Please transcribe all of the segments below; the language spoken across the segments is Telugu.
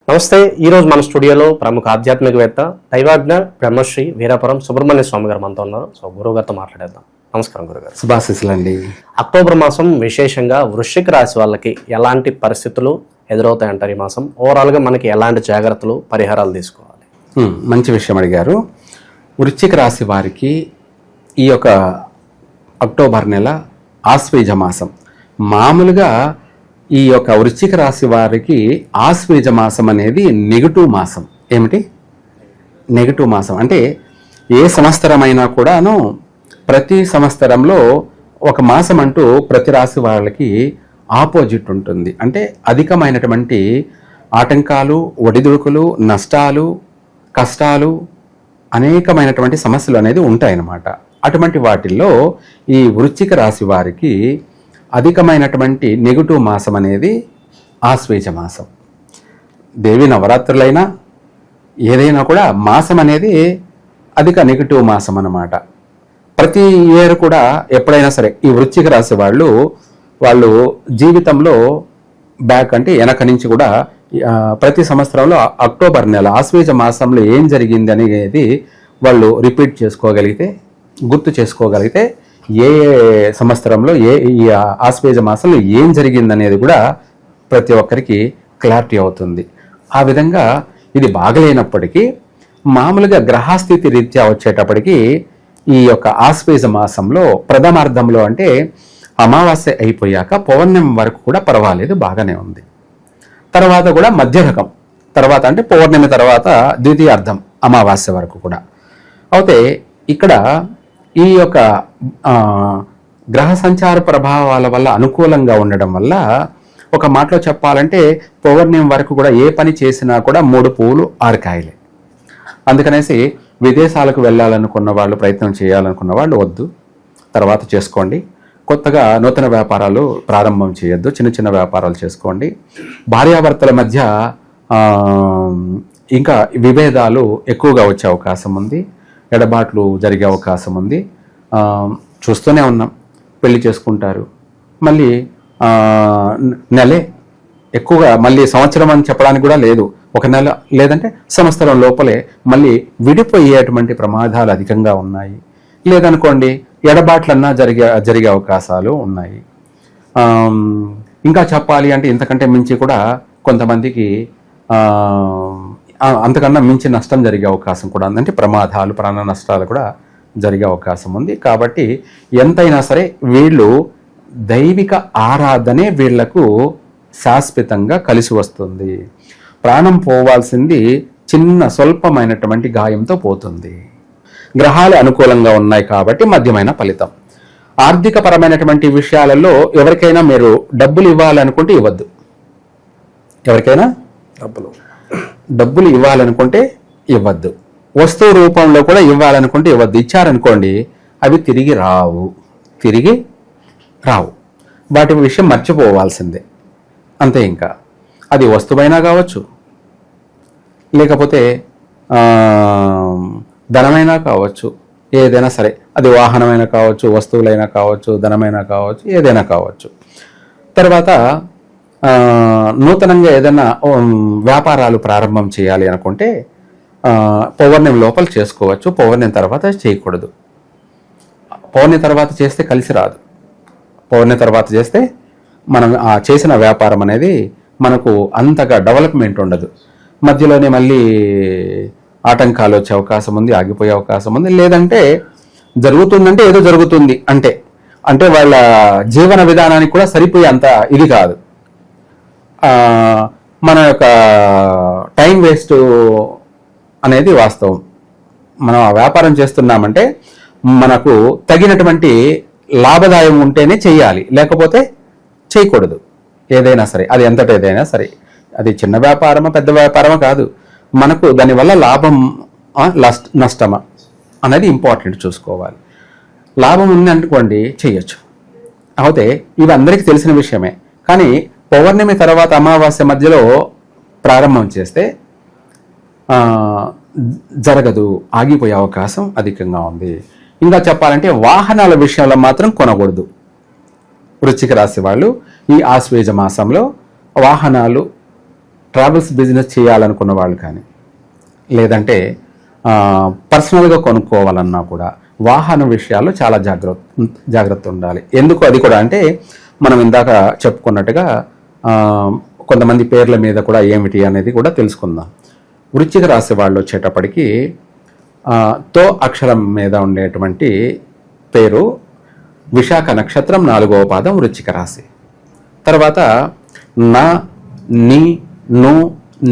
నమస్తే. ఈరోజు మన స్టూడియోలో ప్రముఖ ఆధ్యాత్మికవేత్త దైవాజ్ఞ బ్రహ్మశ్రీ వీరాపురం సుబ్రహ్మణ్య స్వామి గారు మనతో ఉన్నారు. సో గురువు గారితో మాట్లాడేద్దాం. నమస్కారం గురుగారు. శుభాశీస్సులండి. అక్టోబర్ మాసం విశేషంగా వృశ్చిక రాశి వాళ్ళకి ఎలాంటి పరిస్థితులు ఎదురవుతాయంటారు? ఈ మాసం ఓవరాల్గా మనకి ఎలాంటి జాగ్రత్తలు పరిహారాలు తీసుకోవాలి? మంచి విషయం అడిగారు. వృశ్చిక రాశి వారికి ఈ యొక్క అక్టోబర్ నెల ఆశ్వేజ మాసం. మామూలుగా ఈ యొక్క వృశ్చిక రాశి వారికి ఆశ్వేజ మాసం అనేది నెగటివ్ మాసం. ఏమిటి నెగటివ్ మాసం అంటే ఏ సంవత్సరమైనా కూడాను ప్రతి సంవత్సరంలో ఒక మాసం అంటూ ప్రతి రాశి వాళ్ళకి ఆపోజిట్ ఉంటుంది. అంటే అధికమైనటువంటి ఆటంకాలు, ఒడిదుడుకులు, నష్టాలు, కష్టాలు, అనేకమైనటువంటి సమస్యలు అనేది ఉంటాయన్నమాట. అటువంటి వాటిల్లో ఈ వృశ్చిక రాశి వారికి అధికమైనటువంటి నెగటివ్ మాసం అనేది ఆశ్వేజ మాసం. దేవి నవరాత్రులైనా ఏదైనా కూడా మాసం అనేది అధిక నెగటివ్ మాసం అన్నమాట. ప్రతి ఇయర్ కూడా ఎప్పుడైనా సరే ఈ వృశ్చిక రాశి వాళ్ళు జీవితంలో బ్యాక్ అంటే వెనక నుంచి కూడా ప్రతి సంవత్సరంలో అక్టోబర్ నెల ఆశ్వేజ మాసంలో ఏం జరిగింది అనేది వాళ్ళు రిపీట్ చేసుకోగలిగితే, గుర్తు చేసుకోగలిగితే ఏ సంవత్సరంలో ఈ ఆశ్వేజ మాసంలో ఏం జరిగిందనేది కూడా ప్రతి ఒక్కరికి క్లారిటీ అవుతుంది. ఆ విధంగా ఇది బాగలేనప్పటికీ మామూలుగా గ్రహస్థితి రీత్యా వచ్చేటప్పటికి ఈ యొక్క ఆశ్వేజ మాసంలో ప్రథమార్థంలో అంటే అమావాస్య అయిపోయాక పౌర్ణమి వరకు కూడా పర్వాలేదు, బాగానే ఉంది. తర్వాత కూడా మధ్య రకం, తర్వాత అంటే పౌర్ణమి తర్వాత ద్వితీయార్థం అమావాస్య వరకు కూడా. అయితే ఇక్కడ ఈ యొక్క గ్రహ సంచార ప్రభావాల వల్ల అనుకూలంగా ఉండడం వల్ల ఒక మాటలో చెప్పాలంటే పౌర్ణమి వరకు కూడా ఏ పని చేసినా కూడా 3 పువ్వులు 6 కాయలే. అందుకనేసి విదేశాలకు వెళ్ళాలనుకున్న వాళ్ళు, ప్రయత్నం చేయాలనుకున్న వాళ్ళు వద్దు, తర్వాత చేసుకోండి. కొత్తగా నూతన వ్యాపారాలు ప్రారంభం చేయొద్దు, చిన్న చిన్న వ్యాపారాలు చేసుకోండి. భార్యాభర్తల మధ్య ఇంకా విభేదాలు ఎక్కువగా వచ్చే అవకాశం ఉంది, ఎడబాట్లు జరిగే అవకాశం ఉంది. చూస్తూనే ఉన్నాం, పెళ్లి చేసుకుంటారు, మళ్ళీ నెలే ఎక్కువగా, మళ్ళీ సంవత్సరం అని చెప్పడానికి కూడా లేదు, ఒక నెల లేదంటే సంవత్సరం లోపలే మళ్ళీ విడిపోయేటువంటి ప్రమాదాలు అధికంగా ఉన్నాయి. లేదనుకోండి ఎడబాట్లన్నా జరిగే అవకాశాలు ఉన్నాయి. ఇంకా చెప్పాలి అంటే ఇంతకంటే మించి కూడా కొంతమందికి అంతకన్నా మించి నష్టం జరిగే అవకాశం కూడా ఉంది. అంటే ప్రమాదాలు, ప్రాణ నష్టాలు కూడా జరిగే అవకాశం ఉంది. కాబట్టి ఎంతైనా సరే వీళ్ళు దైవిక ఆరాధనే వీళ్లకు శాశ్వతంగా కలిసి వస్తుంది. ప్రాణం పోవాల్సింది చిన్న స్వల్పమైనటువంటి గాయంతో పోతుంది. గ్రహాలు అనుకూలంగా ఉన్నాయి కాబట్టి మధ్యమైన ఫలితం. ఆర్థిక పరమైనటువంటి విషయాలలో ఎవరికైనా మీరు డబ్బులు ఇవ్వాలనుకుంటే ఇవ్వద్దు. ఎవరికైనా డబ్బులు ఇవ్వాలనుకుంటే ఇవ్వద్దు. వస్తువు రూపంలో కూడా ఇవ్వాలనుకుంటే ఇవ్వద్దు. ఇచ్చారనుకోండి అవి తిరిగి రావు. వాటి విషయం మర్చిపోవాల్సిందే, అంతే. ఇంకా అది వస్తువైనా కావచ్చు, లేకపోతే ధనమైనా కావచ్చు, ఏదైనా సరే, అది వాహనమైనా కావచ్చు, వస్తువులైనా కావచ్చు, ధనమైనా కావచ్చు, ఏదైనా కావచ్చు. తర్వాత నూతనంగా ఏదైనా వ్యాపారాలు ప్రారంభం చేయాలి అనుకుంటే పౌర్ణమి లోపల చేసుకోవచ్చు, పౌర్ణమి తర్వాత చేయకూడదు. పౌర్ణమి తర్వాత చేస్తే కలిసి రాదు. పౌర్ణమి తర్వాత చేస్తే మనం ఆ చేసిన వ్యాపారం అనేది మనకు అంతగా డెవలప్మెంట్ ఉండదు. మధ్యలోనే మళ్ళీ ఆటంకాలు వచ్చే అవకాశం ఉంది, ఆగిపోయే అవకాశం ఉంది. లేదంటే జరుగుతుందంటే ఏదో జరుగుతుంది అంటే వాళ్ళ జీవన విధానానికి కూడా సరిపోయే అంత ఇది కాదు. మన యొక్క టైం వేస్ట్ అనేది వాస్తవం. మనం ఆ వ్యాపారం చేస్తున్నామంటే మనకు తగినటువంటి లాభదాయం ఉంటేనే చేయాలి, లేకపోతే చేయకూడదు. ఏదైనా సరే, అది ఎంతటి ఏదైనా సరే, అది చిన్న వ్యాపారమా పెద్ద వ్యాపారమా కాదు, మనకు దానివల్ల లాభం నష్టమా అనేది ఇంపార్టెంట్ చూసుకోవాలి. లాభం ఉంది అనుకోండి చేయొచ్చు. అయితే ఇవి అందరికీ తెలిసిన విషయమే. కానీ పౌర్ణమి తర్వాత అమావాస్య మధ్యలో ప్రారంభం చేస్తే జరగదు, ఆగిపోయే అవకాశం అధికంగా ఉంది. ఇంకా చెప్పాలంటే వాహనాల విషయంలో మాత్రం కొనకూడదు. వృశ్చిక రాశి వాళ్ళు ఈ ఆశ్వేజ మాసంలో వాహనాలు ట్రావెల్స్ బిజినెస్ చేయాలనుకున్న వాళ్ళు కానీ, లేదంటే పర్సనల్గా కొనుక్కోవాలన్నా కూడా వాహన విషయాల్లో చాలా జాగ్రత్త ఉండాలి. ఎందుకు అది కూడా అంటే, మనం ఇందాక చెప్పుకున్నట్టుగా కొంతమంది పేర్ల మీద కూడా ఏమిటి అనేది కూడా తెలుసుకుందాం. వృశ్చిక రాశి వాళ్ళు వచ్చేటప్పటికి తో అక్షరం మీద ఉండేటువంటి పేరు విశాఖ నక్షత్రం 4వ పాదం వృశ్చిక రాశి. తర్వాత నా, ని, ను,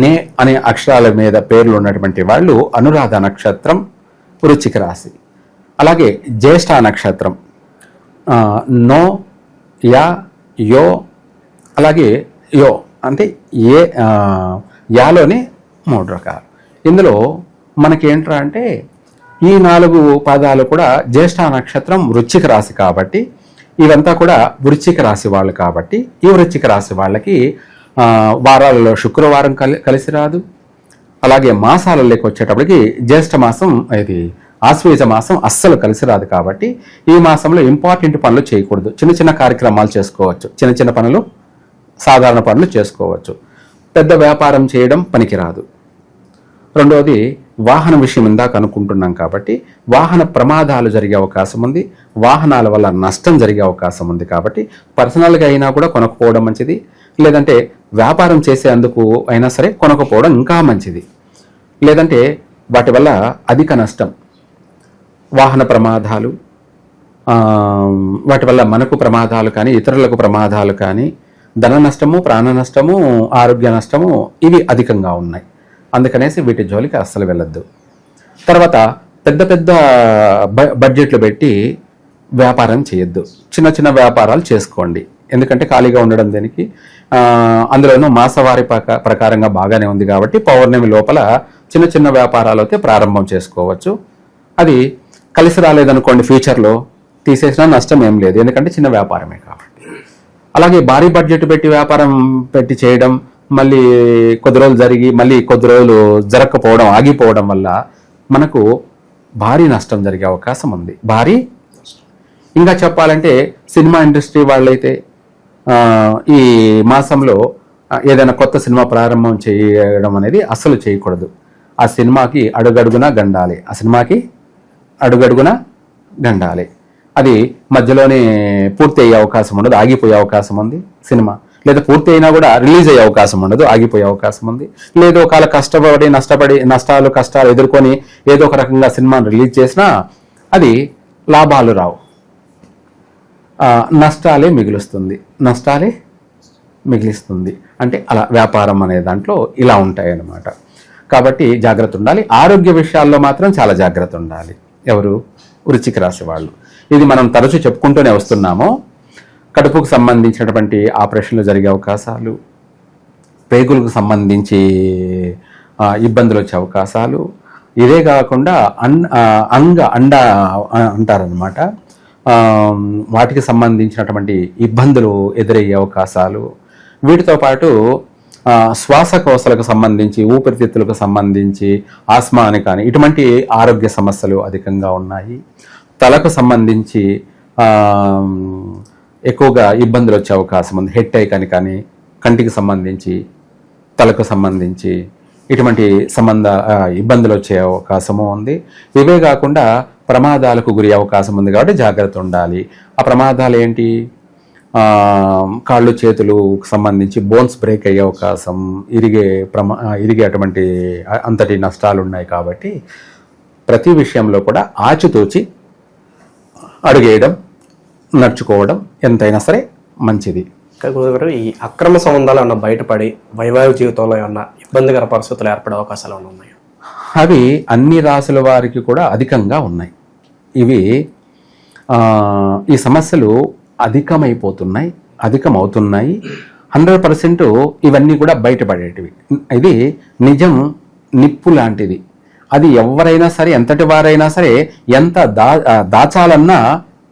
నే అనే అక్షరాల మీద పేర్లు ఉన్నటువంటి వాళ్ళు అనురాధ నక్షత్రం వృశ్చిక రాశి. అలాగే జ్యేష్ఠ నక్షత్రం నో, యా, యో, అలాగే యో అంటే యాలోనే 3 రకాలు. ఇందులో మనకేంట్రా అంటే ఈ 4 పాదాలు కూడా జ్యేష్ఠ నక్షత్రం వృశ్చిక రాశి కాబట్టి, ఇవంతా కూడా వృశ్చిక రాశి వాళ్ళు కాబట్టి, ఈ వృశ్చిక రాశి వాళ్ళకి వారాలలో శుక్రవారం కలిసి రాదు. అలాగే మాసాలలోకి వచ్చేటప్పటికి జ్యేష్ఠ మాసం, ఇది ఆశ్వేజ మాసం అస్సలు కలిసి రాదు కాబట్టి ఈ మాసంలో ఇంపార్టెంట్ పనులు చేయకూడదు. చిన్న చిన్న కార్యక్రమాలు చేసుకోవచ్చు, చిన్న చిన్న పనులు, సాధారణ పనులు చేసుకోవచ్చు. పెద్ద వ్యాపారం చేయడం పనికిరాదు. రెండవది వాహన విషయం ఇందాక అనుకుంటున్నాం కాబట్టి వాహన ప్రమాదాలు జరిగే అవకాశం ఉంది, వాహనాల వల్ల నష్టం జరిగే అవకాశం ఉంది. కాబట్టి పర్సనల్గా అయినా కూడా కొనకపోవడం మంచిది, లేదంటే వ్యాపారం చేసేందుకు అయినా సరే కొనకపోవడం ఇంకా మంచిది. లేదంటే వాటి వల్ల అధిక నష్టం, వాహన ప్రమాదాలు, వాటి వల్ల మనకు ప్రమాదాలు కానీ ఇతరులకు ప్రమాదాలు కానీ, ధన నష్టము, ప్రాణ నష్టము, ఆరోగ్య నష్టము ఇవి అధికంగా ఉన్నాయి. అందుకనేసి వీటి జోలికి అస్సలు వెళ్ళొద్దు. తర్వాత పెద్ద పెద్ద బడ్జెట్లు పెట్టి వ్యాపారం చేయొద్దు. చిన్న చిన్న వ్యాపారాలు చేసుకోండి. ఎందుకంటే ఖాళీగా ఉండడం దేనికి, అందులోనూ మాసవారి ప్రకారంగా బాగానే ఉంది కాబట్టి పౌర్ణమి లోపల చిన్న చిన్న వ్యాపారాలు అయితే ప్రారంభం చేసుకోవచ్చు. అది కలిసి రాలేదనుకోండి, ఫ్యూచర్లో తీసేసినా నష్టం ఏం లేదు, ఎందుకంటే చిన్న వ్యాపారమే కాబట్టి. అలాగే భారీ బడ్జెట్ పెట్టి వ్యాపారం పెట్టి చేయడం, మళ్ళీ కొద్ది రోజులు జరిగి మళ్ళీ కొద్ది రోజులు జరగకపోవడం, ఆగిపోవడం వల్ల మనకు భారీ నష్టం జరిగే అవకాశం ఉంది. ఇంకా చెప్పాలంటే సినిమా ఇండస్ట్రీ వాళ్ళైతే ఈ మాసంలో ఏదైనా కొత్త సినిమా ప్రారంభం చేయడం అనేది అస్సలు చేయకూడదు. ఆ సినిమాకి అడుగడుగున గండాలి. అది మధ్యలోనే పూర్తి అయ్యే అవకాశం ఉండదు, ఆగిపోయే అవకాశం ఉంది సినిమా. లేదా పూర్తి అయినా కూడా రిలీజ్ అయ్యే అవకాశం ఉండదు, ఆగిపోయే అవకాశం ఉంది. లేదో ఒకవేళ కష్టాలు ఎదుర్కొని ఏదో ఒక రకంగా సినిమాను రిలీజ్ చేసినా అది లాభాలు రావు, నష్టాలే మిగిలిస్తుంది. అంటే అలా వ్యాపారం అనే దాంట్లో ఇలా ఉంటాయి అన్నమాట. కాబట్టి జాగ్రత్త ఉండాలి. ఆరోగ్య విషయాల్లో మాత్రం చాలా జాగ్రత్త ఉండాలి. ఎవరు? వృశ్చిక రాశి వాళ్ళు. ఇది మనం తరచూ చెప్పుకుంటూనే వస్తున్నాము. కడుపుకు సంబంధించినటువంటి ఆపరేషన్లు జరిగే అవకాశాలు, పేగులకు సంబంధించి ఇబ్బందులు వచ్చే అవకాశాలు, ఇదే కాకుండా అండ అంటారనమాట, వాటికి సంబంధించినటువంటి ఇబ్బందులు ఎదురయ్యే అవకాశాలు, వీటితో పాటు శ్వాసకోశాలకు సంబంధించి, ఊపిరితిత్తులకు సంబంధించి, ఆస్మా అని కానీ ఇటువంటి ఆరోగ్య సమస్యలు అధికంగా ఉన్నాయి. తలకు సంబంధించి ఎక్కువగా ఇబ్బందులు వచ్చే అవకాశం ఉంది. హెడ్ ఏక్ అని కానీ, కంటికి సంబంధించి, తలకు సంబంధించి ఇటువంటి ఇబ్బందులు వచ్చే అవకాశము ఉంది. ఇవే కాకుండా ప్రమాదాలకు గురి అవకాశం ఉంది కాబట్టి జాగ్రత్త ఉండాలి. ఆ ప్రమాదాలు ఏంటి? కాళ్ళు చేతులకు సంబంధించి బోన్స్ బ్రేక్ అయ్యే అవకాశం, ఇరిగే అటువంటి అంతటి నష్టాలు ఉన్నాయి. కాబట్టి ప్రతి విషయంలో కూడా ఆచితూచి అడుగేయడం, నడుచుకోవడం ఎంతైనా సరే మంచిది. గురుగారు, ఈ అక్రమ సంబంధాలు ఏమన్నా బయటపడి వైవాహిక జీవితంలో ఏమన్నా ఇబ్బందికర పరిస్థితులు ఏర్పడే అవకాశాలు ఏమైనా ఉన్నాయా? అవి అన్ని రాశుల వారికి కూడా అధికంగా ఉన్నాయి. ఇవి ఈ సమస్యలు అధికమవుతున్నాయి. 100% ఇవన్నీ కూడా బయటపడేటివి. ఇది నిజం నిప్పు లాంటిది. అది ఎవరైనా సరే, ఎంతటి వారైనా సరే, ఎంత దాచాలన్నా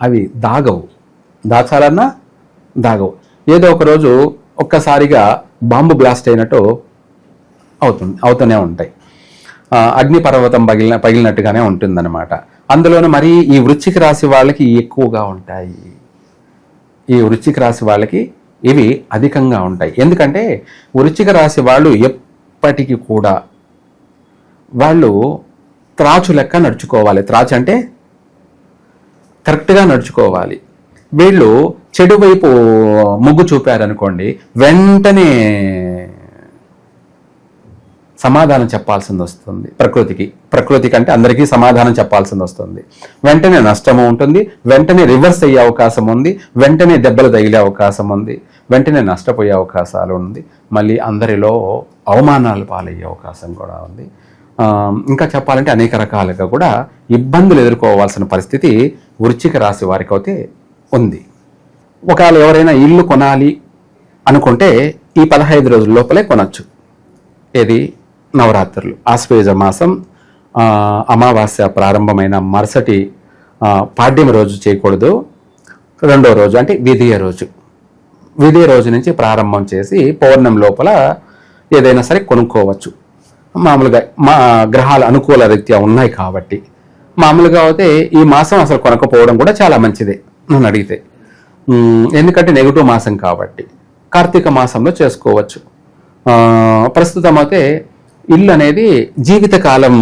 అవి దాగవు. ఏదో ఒక రోజు ఒక్కసారిగా బాంబు బ్లాస్ట్ అయినట్టు అవుతూనే ఉంటాయి. అగ్నిపర్వతం పగిలినట్టుగానే ఉంటుందన్నమాట. అందులోనూ మరి ఈ వృశ్చిక రాశి వాళ్ళకి ఎక్కువగా ఉంటాయి. ఈ వృశ్చిక రాశి వాళ్ళకి ఇవి అధికంగా ఉంటాయి. ఎందుకంటే వృశ్చిక రాశి వాళ్ళు అయినప్పటికీ కూడా వాళ్ళు త్రాచు లెక్క నడుచుకోవాలి. త్రాచు అంటే కరెక్ట్గా నడుచుకోవాలి. వీళ్ళు చెడు వైపు మొగ్గు చూపారనుకోండి, వెంటనే సమాధానం చెప్పాల్సింది వస్తుంది. ప్రకృతికి అంటే అందరికీ సమాధానం చెప్పాల్సింది వస్తుంది. వెంటనే నష్టము ఉంటుంది, వెంటనే రివర్స్ అయ్యే అవకాశం ఉంది, వెంటనే దెబ్బలు తగిలే అవకాశం ఉంది, వెంటనే నష్టపోయే అవకాశాలు ఉంది, మళ్ళీ అందరిలో అవమానాలు పాలయ్యే అవకాశం కూడా ఉంది. ఇంకా చెప్పాలంటే అనేక రకాలుగా కూడా ఇబ్బందులు ఎదుర్కోవాల్సిన పరిస్థితి వృశ్చిక రాశి వారికి అయితే ఉంది. ఒకవేళ ఎవరైనా ఇల్లు కొనాలి అనుకుంటే ఈ 15 రోజుల లోపలే కొనచ్చు. ఏది? నవరాత్రులు, ఆశ్వేజ మాసం అమావాస్య ప్రారంభమైన మరుసటి పాడ్యమి రోజు చేయకూడదు. రెండో రోజు అంటే విధియ రోజు నుంచి ప్రారంభం చేసి పౌర్ణమి లోపల ఏదైనా సరే కొనుక్కోవచ్చు. మామూలుగా మా గ్రహాల అనుకూల రీత్యా ఉన్నాయి కాబట్టి మామూలుగా అయితే ఈ మాసం అసలు కొనకపోవడం కూడా చాలా మంచిదే నన్ను అడిగితే. ఎందుకంటే నెగిటివ్ మాసం కాబట్టి కార్తీక మాసంలో చేసుకోవచ్చు. ప్రస్తుతం అయితే ఇల్లు అనేది జీవితకాలం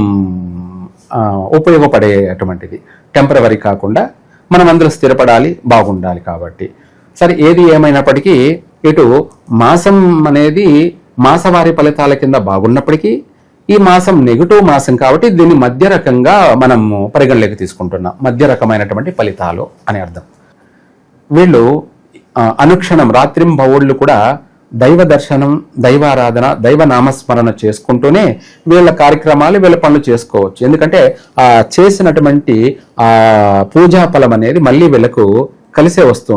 ఉపయోగపడేటువంటిది, టెంపరవరీ కాకుండా మనం అందులో స్థిరపడాలి, బాగుండాలి కాబట్టి. సరే, ఏది ఏమైనప్పటికీ ఇటు మాసం అనేది మాసవారి ఫలితాల కింద బాగున్నప్పటికీ ఈ మాసం నెగిటివ్ మాసం కాబట్టి దీన్ని మధ్య రకంగా మనము పరిగణలోకి తీసుకుంటున్నాం. మధ్య రకమైనటువంటి ఫలితాలు అని అర్థం. వీళ్ళు అనుక్షణం రాత్రింబవళ్ళు కూడా దైవ దర్శనం, దైవారాధన, దైవ నామస్మరణ చేసుకుంటూనే వీళ్ళ కార్యక్రమాలు, వీళ్ళ పనులు చేసుకోవచ్చు. ఎందుకంటే ఆ చేసినటువంటి ఆ పూజా ఫలం అనేది మళ్ళీ వీళ్ళకు కలిసే వస్తూ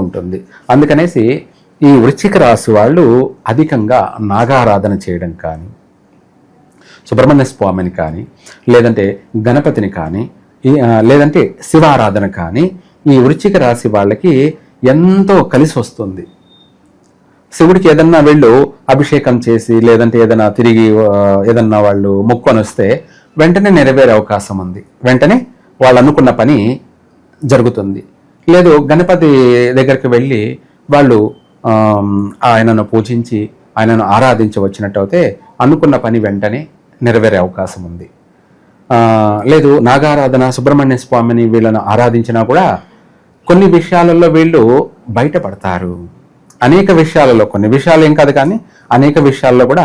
ఉంటుంది. అందుకనేసి ఈ వృశ్చిక రాశి వాళ్ళు అధికంగా నాగారాధన చేయడం కానీ, సుబ్రహ్మణ్య స్వామిని కానీ, లేదంటే గణపతిని కానీ, లేదంటే శివారాధన కానీ ఈ వృశ్చిక రాశి వాళ్ళకి ఎంతో కలిసి వస్తుంది. శివుడికి ఏదన్నా వీళ్ళు అభిషేకం చేసి, లేదంటే ఏదైనా తిరిగి ఏదన్నా వాళ్ళు మొక్కుని వస్తే వెంటనే నెరవేరే అవకాశం ఉంది. వెంటనే వాళ్ళు అనుకున్న పని జరుగుతుంది. లేదు, గణపతి దగ్గరికి వెళ్ళి వాళ్ళు ఆయనను పూజించి ఆయనను ఆరాధించి వచ్చినట్టు అయితే అనుకున్న పని వెంటనే నెరవేరే అవకాశం ఉంది. లేదు, నాగారాధన, సుబ్రహ్మణ్య స్వామిని వీళ్ళను ఆరాధించినా కూడా కొన్ని విషయాలలో వీళ్ళు బయటపడతారు. అనేక విషయాలలో, కొన్ని విషయాలు ఏం కాదు కానీ అనేక విషయాల్లో కూడా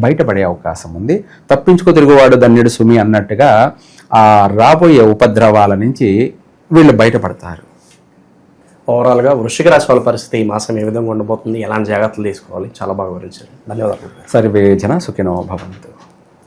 బయటపడే అవకాశం ఉంది. తప్పించుకు తిరుగువాడు ధన్యుడు సుమి అన్నట్టుగా ఆ రాబోయే ఉపద్రవాల నుంచి వీళ్ళు బయటపడతారు. ఓవరాల్గా వృశ్చిక రాశి వాళ్ళ పరిస్థితి ఈ మాసం ఏ విధంగా ఉండబోతుంది, ఎలాంటి జాగ్రత్తలు తీసుకోవాలి, చాలా బాగా వివరించారు. ధన్యవాదాలు. సర్వే జన సుఖినో భవంతు.